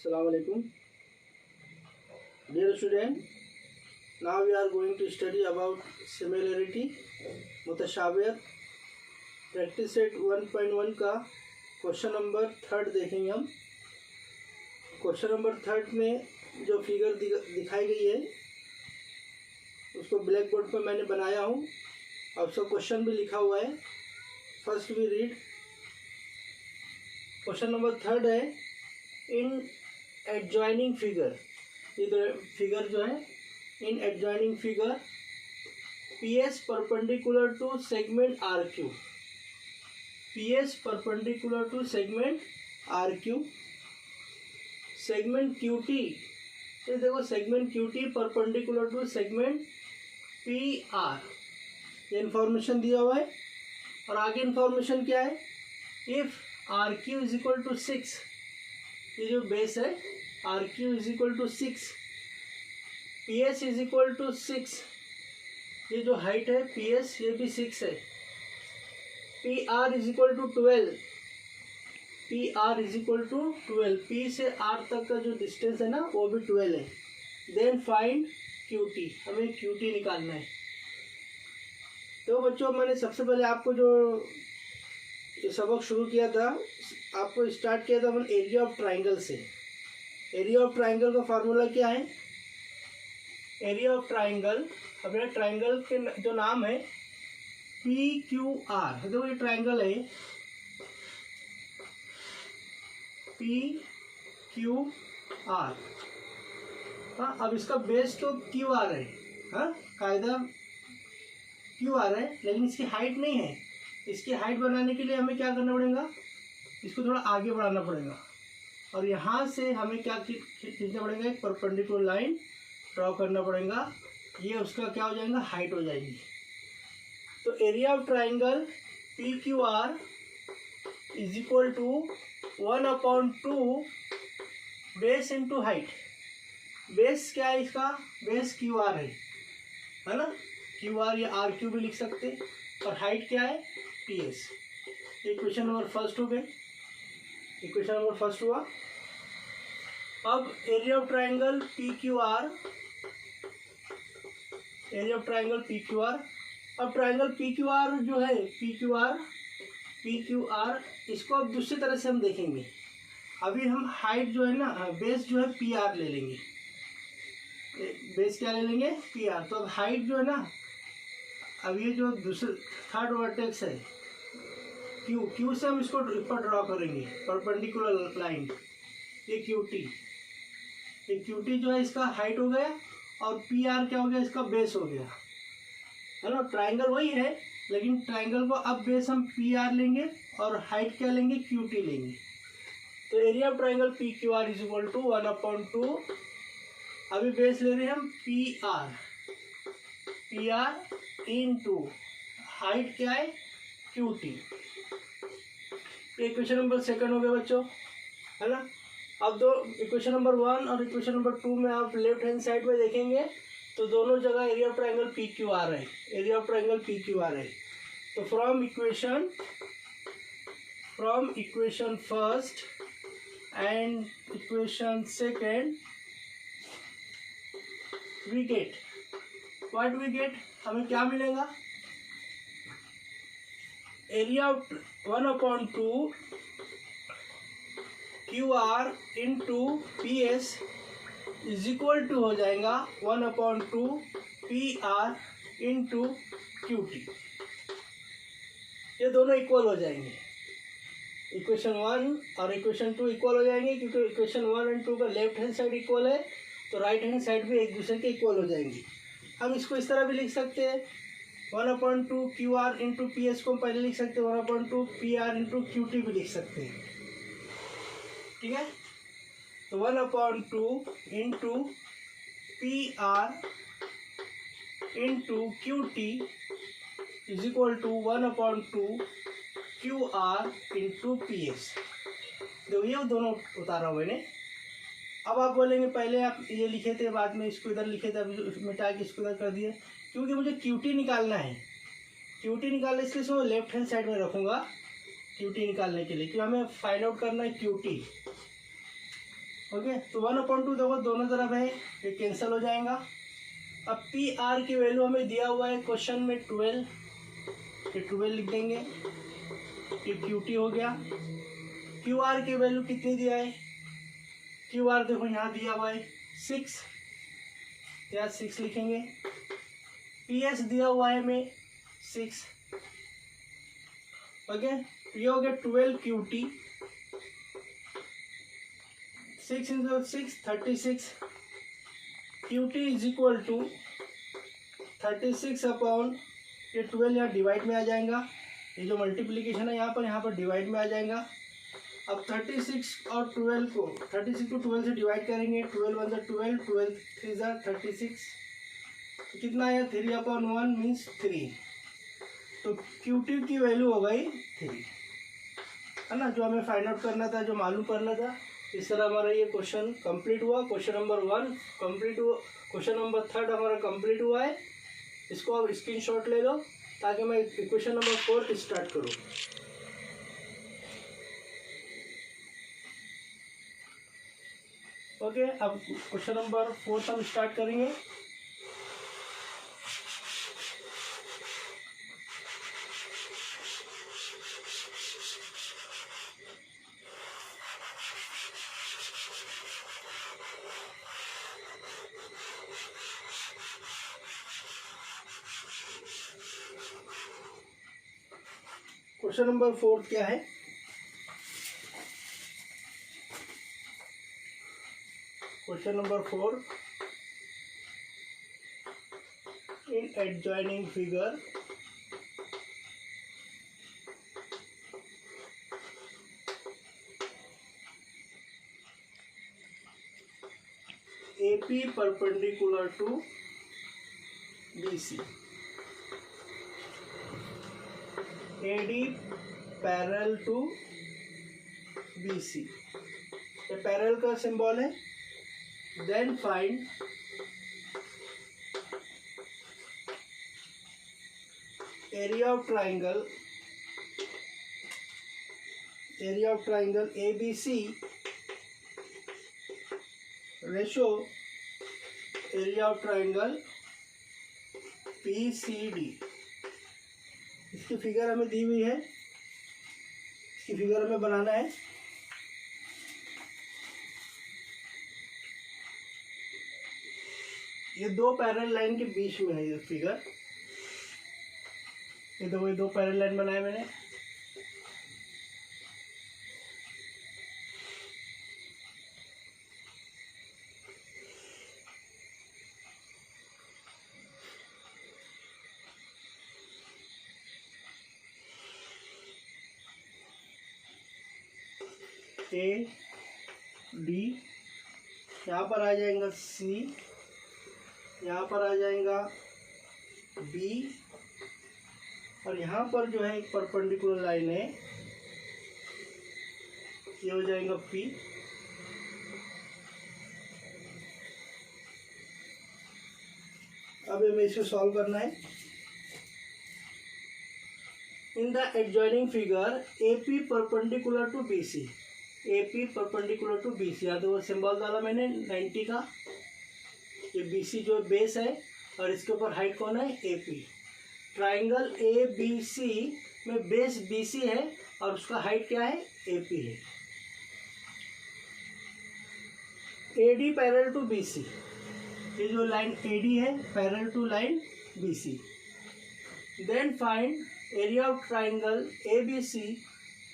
Assalamu alaikum. Dear student, now we are going to study about similarity, मुतशाबिहत, practice set 1.1 का question number 3 देखेंगे हम। Question number 3 में जो फिगर दिखाई गई है उसको ब्लैक बोर्ड पर मैंने बनाया हूँ और उसका क्वेश्चन भी लिखा हुआ है। First we read. Question number 3 है, इन एडजॉइनिंग फिगर, इधर फिगर जो है, in adjoining figure P S perpendicular to segment R Q, P S perpendicular to segment R Q, segment Q T, ये देखो segment Q T perpendicular to segment P R, ये information दिया हुआ है। और आगे इंफॉर्मेशन क्या है, if R Q is equal to 6, ये जो बेस है are Q is equal to 6, P S is equal to 6, ये जो हाइट है पी एस ये भी 6 है, P R is equal to 12, P R is equal to 12, P से आर तक का जो डिस्टेंस है ना वो भी 12 है। देन फाइंड क्यू टी, हमें क्यू टी निकालना है। तो बच्चों मैंने सबसे पहले आपको जो ये सबक शुरू किया था, आपको स्टार्ट किया था अपन एरिया ऑफ ट्राइंगल से। एरिया ऑफ ट्राइंगल का फार्मूला क्या है, एरिया ऑफ ट्राइंगल, अपने ट्राइंगल के जो नाम है पी क्यू आर, देखो ये ट्राइंगल है पी क्यू आर। हाँ, अब इसका बेस तो क्यू आर है, हाँ कायदा क्यू आर है, लेकिन इसकी हाइट नहीं है। इसकी हाइट बनाने के लिए हमें क्या करना पड़ेगा, इसको थोड़ा आगे बढ़ाना पड़ेगा और यहाँ से हमें क्या खींचना पड़ेगा, एक परपेंडिकुलर लाइन ड्रॉ करना पड़ेगा, ये उसका क्या हो जाएगा, हाइट हो जाएगी। तो area of triangle P Q R is equal to 1/2 base into height. Base क्या है इसका, बेस क्यू आर है ना, क्यू आर या आर क्यू भी लिख सकते हैं, और हाइट क्या है P S. Equation number first हो गए, इक्वेशन नंबर फर्स्ट हुआ। अब area of triangle P Q R, area of triangle P Q R. अब ट्राइंगल पी क्यू आर जो है पी क्यू आर इसको अब दूसरी तरह से हम देखेंगे। अभी हम हाइट जो है ना, बेस जो है पी आर ले लेंगे, बेस क्या ले लेंगे पी आर। तो अब हाइट जो है ना, अब ये जो दूसरे थर्ड वर्टेक्स है क्यू से हम इसको ऊपर ड्रॉ करेंगे परपेंडिकुलर लाइन, ये क्यू टी जो है इसका हाइट हो गया, और पी आर क्या हो गया, इसका बेस हो गया, है ना। ट्राइंगल वही है, लेकिन ट्राइंगल को अब बेस हम पी आर लेंगे और हाइट क्या लेंगे, क्यू टी लेंगे। तो area of triangle P Q R is equal to 1/2, अभी बेस ले रहे हैं हम पी आर इंटू हाइट क्या है Q T. Equation number second हो गया बच्चों, है ना। अब दो इक्वेशन नंबर 1 और इक्वेशन नंबर 2 में आप लेफ्ट हैंड साइड में देखेंगे तो दोनों जगह area of triangle P Q R है, area of triangle P Q R है। तो from equation first and equation second we get what we get, हमें क्या मिलेगा, area of 1/2 Q R into P S is equal to हो जाएगा 1/2 P R into Q T. ये दोनों equal हो जाएंगे, इक्वेशन 1 और इक्वेशन 2 इक्वल हो जाएंगे, क्योंकि इक्वेशन 1 और 2 का लेफ्ट हैंड साइड इक्वल है, तो राइट हैंड साइड भी एक दूसरे के इक्वल हो जाएंगी। हम इसको इस तरह भी लिख सकते हैं, 1/2 Q R into P S को पहले लिख सकते हैं, 1/2 P R into Q T भी लिख सकते हैं, ठीक है। तो 1/2 into P R into Q T is equal to 1/2 Q R into P S. देखो ये दोनों उतारा हुए ने। अब आप बोलेंगे पहले आप ये लिखे थे, बाद में इसको इधर लिखे थे, अभी मिटा के इसको इधर कर दिए, क्योंकि मुझे क्यू टी निकालना है। क्यू टी निकालने इसलिए मैं लेफ्ट हैंड साइड में रखूँगा क्यू टी निकालने के लिए, क्योंकि हमें फाइंड आउट करना है क्यू टी। ओके, तो 1/2 देखो दोनों तरफ है, ये कैंसिल हो जाएगा। अब पी आर की वैल्यू हमें दिया हुआ है क्वेश्चन में 12, ये 12 लिख देंगे, ये क्यू टी हो गया। क्यू आर की वैल्यू कितनी दिया है, क्यू आर देखो यहाँ दिया हुआ है 6, या 6 लिखेंगे। पी एस दिया हुआ है हमें 6, ओके। ये हो गया 12 Q T, 6 × 6 36, Q T is equal to 36 upon ये 12 यहाँ डिवाइड में आ जाएगा, ये जो मल्टीप्लिकेशन है यहाँ पर डिवाइड में आ जाएगा। अब 36 और 12 को 36 को 12 से डिवाइड करेंगे, 12 1 12, 12 3 36, तो कितना आया 3/1 मीन्स 3। तो क्यू टी की वैल्यू हो गई 3, है ना, जो हमें फाइंड आउट करना था, जो मालूम करना था। इस तरह हमारा ये क्वेश्चन कंप्लीट हुआ। क्वेश्चन नंबर 1 कंप्लीट हुआ, क्वेश्चन नंबर 3 हमारा कंप्लीट हुआ है। इसको आप स्क्रीनशॉट ले लो ताकि मैं क्वेश्चन नंबर 4 स्टार्ट करूँ। ओके, अब क्वेश्चन नंबर 4 हम स्टार्ट करेंगे। क्वेश्चन नंबर 4 क्या है, question number 4, in adjoining figure AP perpendicular to BC, AD parallel to BC, ये पैरेलल का सिंबल है। Then find area of triangle ABC ratio area of triangle PCD। इसकी figure हमें दी हुई है, इसकी फिगर हमें बनाना है। ये दो पैरेलल लाइन के बीच में है ये फिगर, ये दो पैरेलल लाइन बनाए मैंने। A D, यहाँ पर आ जाएगा C, यहाँ पर आ जाएगा B, और यहाँ पर जो है एक परपेंडिकुलर लाइन है, ये हो जाएगा P। अब हमें इसे सॉल्व करना है। In the adjoining figure AP perpendicular to BC, AP perpendicular to BC, यहाँ तो वो सिंबल डाला मैंने 90 का। ये BC जो बेस है और इसके ऊपर हाइट कौन है, AP। ट्राइंगल ABC में बेस BC है और उसका हाइट क्या है, AP है। AD पैरेलल टू BC, ये जो लाइन AD है parallel to line BC। Then find area of triangle ABC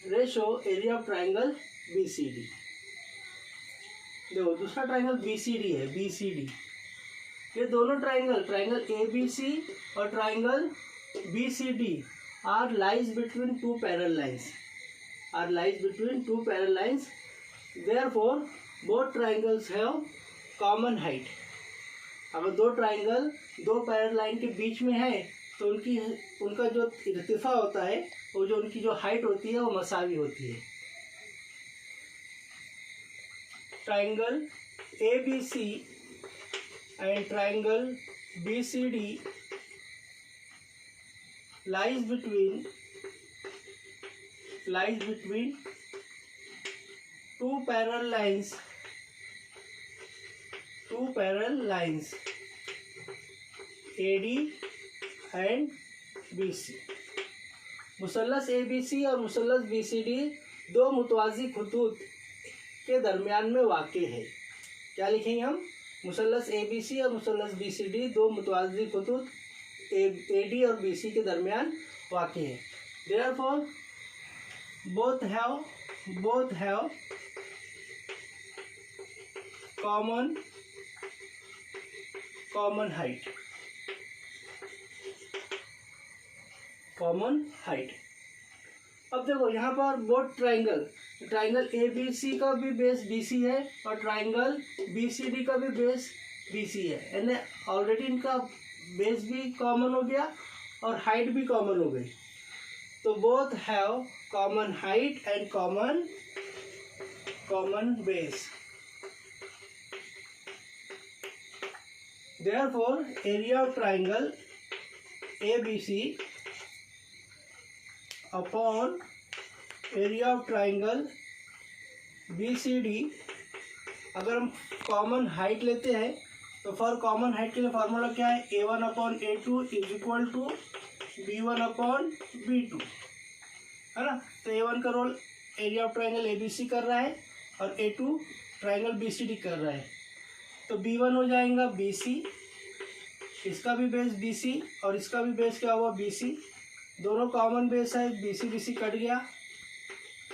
ratio area of triangle BCD। देखो दूसरा ट्राइंगल BCD है, BCD, ये दोनों ट्राइंगल ABC और triangle BCD are lies between two parallel lines, therefore both triangles have common height. अगर दो triangle दो parallel line के बीच में है तो उनका जो इर्तिफा होता है, वो जो उनकी जो हाइट होती है वो मसावी होती है। Triangle ABC and triangle BCD lies between two parallel lines two parallel lines AD and BC। मुसल्लस ABC और मुसल्लस BCD दो मुतवाज़ी खतूत के दरमियान में वाक़ है। क्या लिखेंगे हम? मुसल्लस ABC और मुसल्लस BCD दो मुतवाज़ी खतूत AD और BC के दरमियान वाक़ है। Therefore both have common height। अब देखो यहाँ पर बोथ ट्राइंगल ABC का भी बेस BC है और ट्राइंगल BCD का भी बेस BC है, यानी ऑलरेडी इनका बेस भी कॉमन हो गया और हाइट भी कॉमन हो गई। तो both have common height and common base. Therefore area of triangle ABC upon area of triangle BCD, अगर हम कॉमन हाइट लेते हैं तो फॉर कॉमन हाइट के लिए फार्मूला क्या है? A1/A2 is equal to B1/B2, है ना। तो A1 का role area of triangle ABC कर रहा है और A2 ट्राइंगल BCD कर रहा है। तो B1 हो जाएगा BC, इसका भी बेस BC और इसका भी बेस क्या हुआ? BC। दोनों कॉमन बेस है, BC कट गया,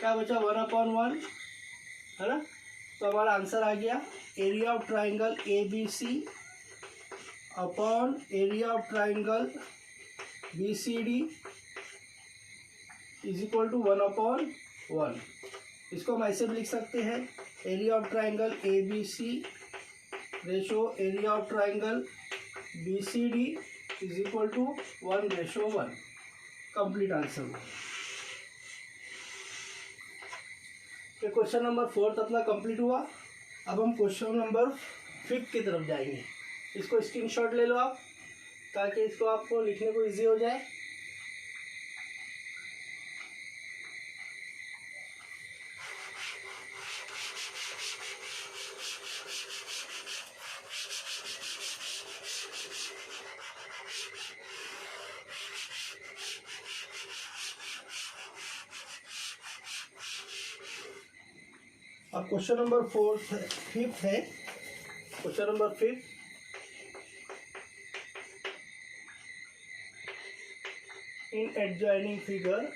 क्या बचा? 1/1, है ना। तो हमारा आंसर आ गया area of triangle ABC upon area of triangle BCD is equal to 1/1। इसको हम ऐसे भी लिख सकते हैं, area of triangle ABC ratio area of triangle BCD is equal to 1/1। Complete answer. ये क्वेश्चन नंबर 4 अपना कंप्लीट हुआ। अब हम क्वेश्चन नंबर 5 की तरफ जाएंगे। इसको स्क्रीनशॉट ले लो आप, ताकि इसको आपको लिखने को इजी हो जाए। अब क्वेश्चन नंबर 5 है। Question number 5, in adjoining figure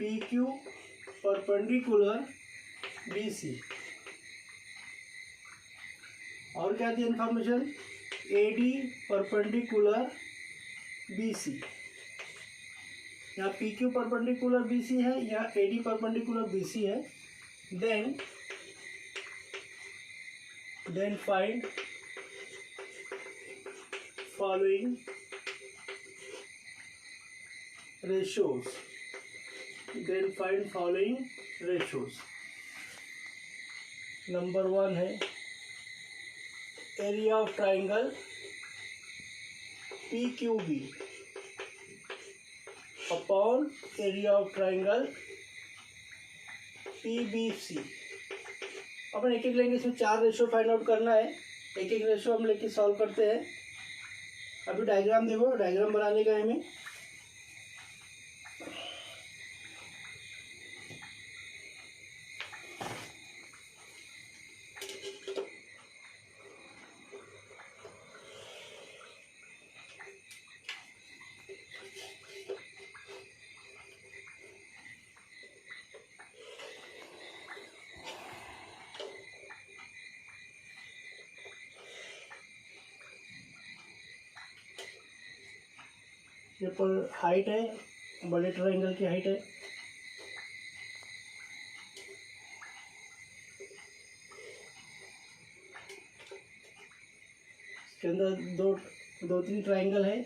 PQ perpendicular BC, और क्या थी इंफॉर्मेशन? AD perpendicular BC। यहाँ PQ परपेंडिकुलर BC है, यहाँ AD परपेंडिकुलर BC है। Then find following ratios। Number 1 है area of triangle PQB upon area of triangle PBC। अपन एक एक लेंगे, इसमें 4 रेशो फाइंड आउट करना है। एक एक रेशो हम लेके सॉल्व करते हैं। अभी डायग्राम देखो, डायग्राम बनाने का हमें। ये पर हाइट है, बड़े ट्रायंगल की हाइट है। इसके अंदर दो तीन ट्रायंगल है,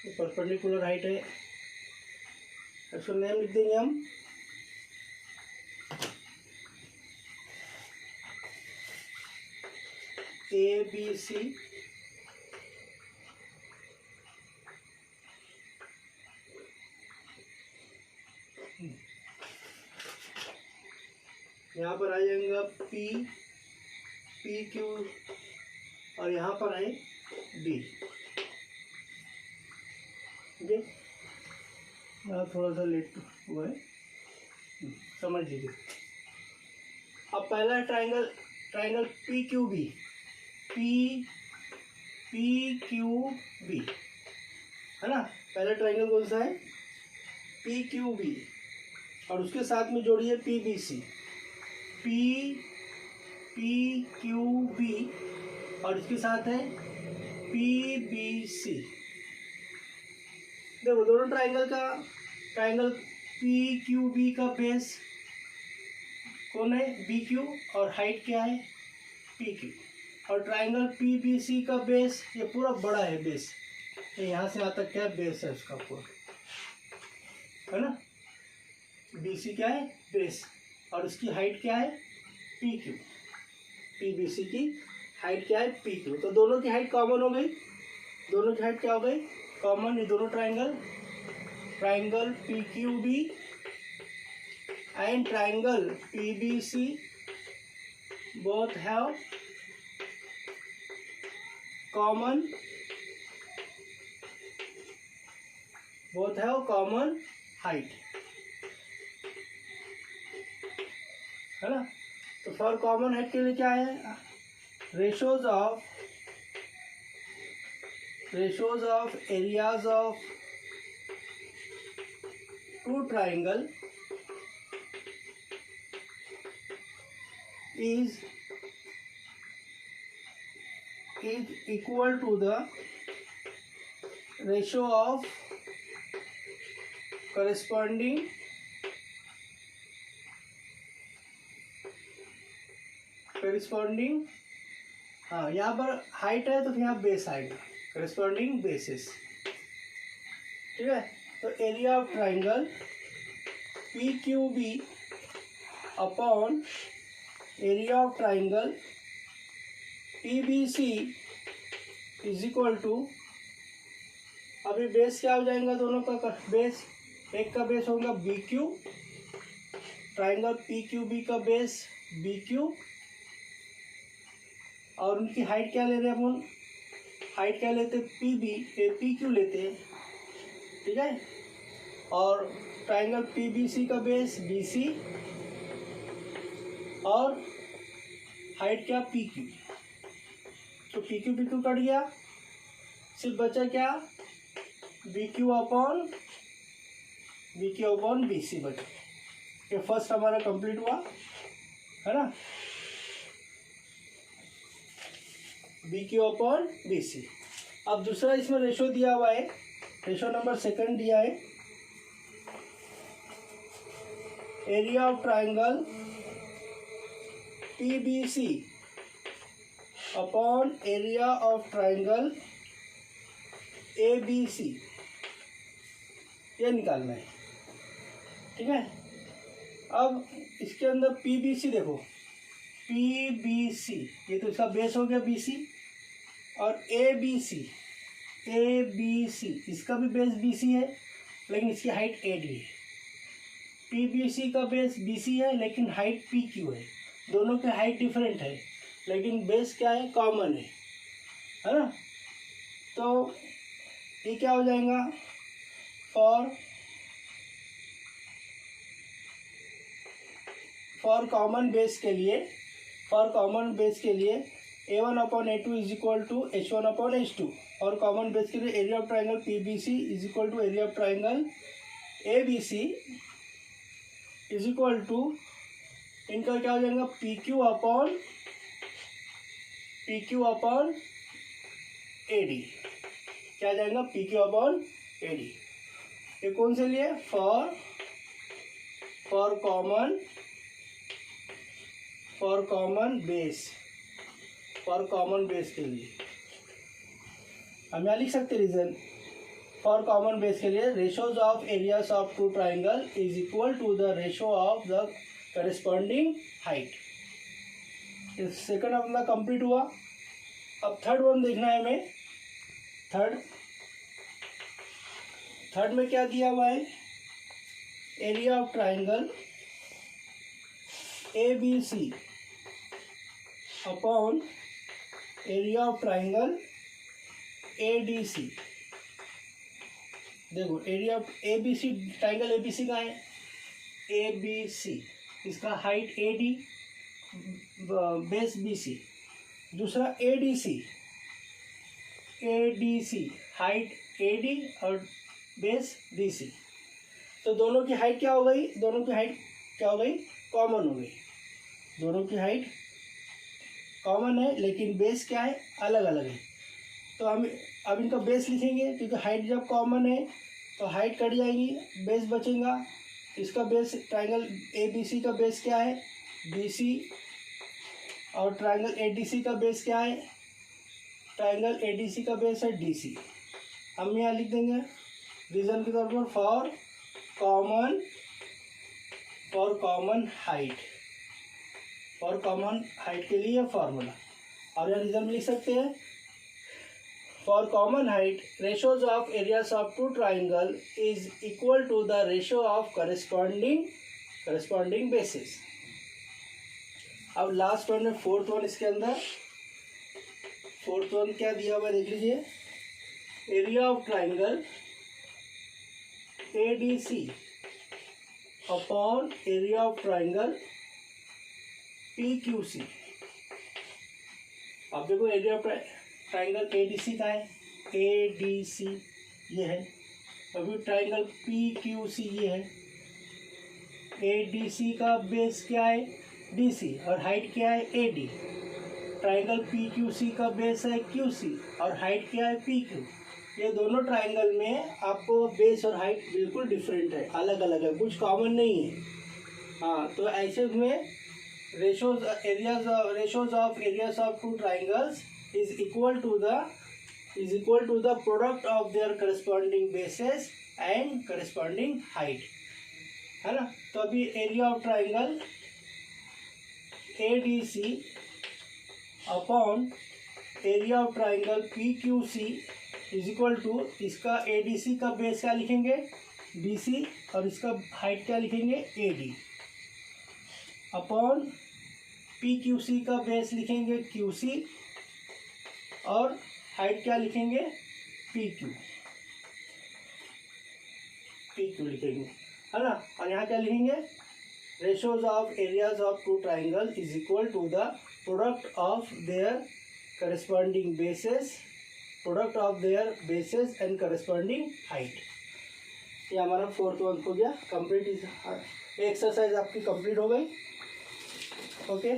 परपेंडिकुलर हाइट है। इसका नेम लिख देंगे हम ABC यहाँ पर आ जाएगा पी, पी क्यू, और यहाँ पर है डी। ठीक है, यहाँ थोड़ा सा लेट हुआ है, समझ लीजिए। अब पहला triangle, triangle P Q B, P Q B है ना। पहला ट्राइंगल कौन सा है? पी क्यू बी, और उसके साथ में जोड़िए P B C, P Q B, और इसके साथ है पी बी सी। देखो दोनों ट्राइंगल का, ट्राइंगल पी क्यू बी का बेस कौन है? बी क्यू, और हाइट क्या है? P Q. और ट्राइंगल पी बी सी का बेस, ये पूरा बड़ा है बेस, ये यहाँ से यहाँ तक क्या है? बेस है उसका पूरा, है ना। बी सी क्या है? बेस, और उसकी हाइट क्या है? P Q. P B C की हाइट क्या है? P Q. तो दोनों की हाइट कॉमन हो गई, दोनों की हाइट क्या हो गई? कॉमन। ये दोनों triangle, triangle P Q B and triangle P B C both have common, both have common height, है ना। तो फॉर कॉमन हाइट के लिए क्या है? Ratios of areas of two triangle is equal to the ratio of corresponding हाँ, यहाँ पर हाइट है तो यहाँ बेस आएगा, corresponding bases। ठीक है, तो area of triangle P Q B upon area of triangle P B C is equal to, अभी बेस क्या हो जाएगा? दोनों का बेस, एक का बेस होगा B Q, triangle P Q B का बेस बी क्यू, और उनकी हाइट क्या ले रहे हैं अपन? हाइट क्या लेते? पी क्यू लेते हैं। ठीक है, और ट्राइंगल पी बी सी का बेस बी सी, और हाइट क्या? P Q. तो पी क्यू कट गया, सिर्फ बचा क्या? B Q upon B C बचा। ये फर्स्ट हमारा कंप्लीट हुआ, है ना, B Q upon B C. अब दूसरा इसमें रेशो दिया हुआ है, रेशो नंबर सेकंड दिया है, area of triangle P B C upon area of triangle A B C, ये निकालना है। ठीक है, अब इसके अंदर पी बी सी देखो, पी बी सी, ये तो इसका बेस हो गया बी सी, और ए बी सी इसका भी बेस बी सी है, लेकिन इसकी हाइट ए डी है। पी बी सी का बेस बी सी है, लेकिन हाइट पी क्यू है। दोनों के हाइट डिफरेंट है, लेकिन बेस क्या है? कॉमन है ना। तो ये क्या हो जाएगा? फॉर कॉमन बेस के लिए A1 upon A2 is equal to H1 upon H2, और कॉमन बेस के लिए area of triangle P B C is equal to area of triangle A B C is equal to, इनका क्या हो जाएगा? P Q upon A D. क्या आ जाएगा? P Q upon A D. ये कौन से लिए? फॉर कॉमन बेस के लिए हम यहाँ लिख सकते रीजन। फॉर कॉमन बेस के लिए ratios of areas of two triangle is equal to the ratio of the corresponding height. Second अपना कंप्लीट हुआ। अब थर्ड वन देखना है हमें। थर्ड में क्या दिया हुआ है? Area of triangle ABC upon area of triangle ADC। देखो area of ABC, triangle ABC का है ABC, इसका हाइट AD, बेस BC। दूसरा ADC हाइट AD और बेस BC। तो दोनों की हाइट क्या हो गई, कॉमन हो गई। दोनों की हाइट कॉमन है लेकिन बेस क्या है, अलग अलग है। तो हम अब इनका बेस लिखेंगे, क्योंकि हाइट जब कॉमन है तो हाइट कट जाएगी, बेस बचेगा। इसका बेस ट्राइंगल ABC का बेस क्या है, BC, और ट्राइंगल ADC का बेस क्या है, ट्राइंगल ADC का बेस है DC। हम यहाँ लिख देंगे रीजन के तौर पर फॉर कॉमन हाइट के लिए फॉर्मूला। और यहाँ रीजन में लिख सकते हैं for common height ratios of areas of two triangle is equal to the ratio of corresponding bases. अब लास्ट वन है फोर्थ वन। इसके अंदर फोर्थ वन क्या दिया हुआ है देख लीजिए, area of triangle ADC upon area of triangle PQC। अब देखो एरिया ऑफ ट्राइंगल ADC का है, ADC ये है, अभी ट्राइंगल PQC ये है। ADC का बेस क्या है, DC, और हाइट क्या है, AD। ट्राइंगल PQC का बेस है QC और हाइट क्या है, PQ। ये दोनों ट्राइंगल में आपको बेस और हाइट बिल्कुल डिफरेंट है, अलग अलग है, कुछ कॉमन नहीं है। हाँ, तो ऐसे में ratios of areas of two triangles is equal to the product of their corresponding bases and corresponding height, है ना। तो अभी area of triangle ADC upon area of triangle PQC is equal to, इसका ADC का base क्या लिखेंगे, BC, और इसका हाइट क्या लिखेंगे, AD, अपॉन PQC का बेस लिखेंगे QC और हाइट क्या लिखेंगे, PQ लिखेंगे, है ना। और यहाँ क्या लिखेंगे, ratios of areas of two triangle is equal to the product of their corresponding bases and corresponding height. ये हमारा फोर्थ वन हो गया कंप्लीट। एक्सरसाइज आपकी कंप्लीट हो गई। ओके।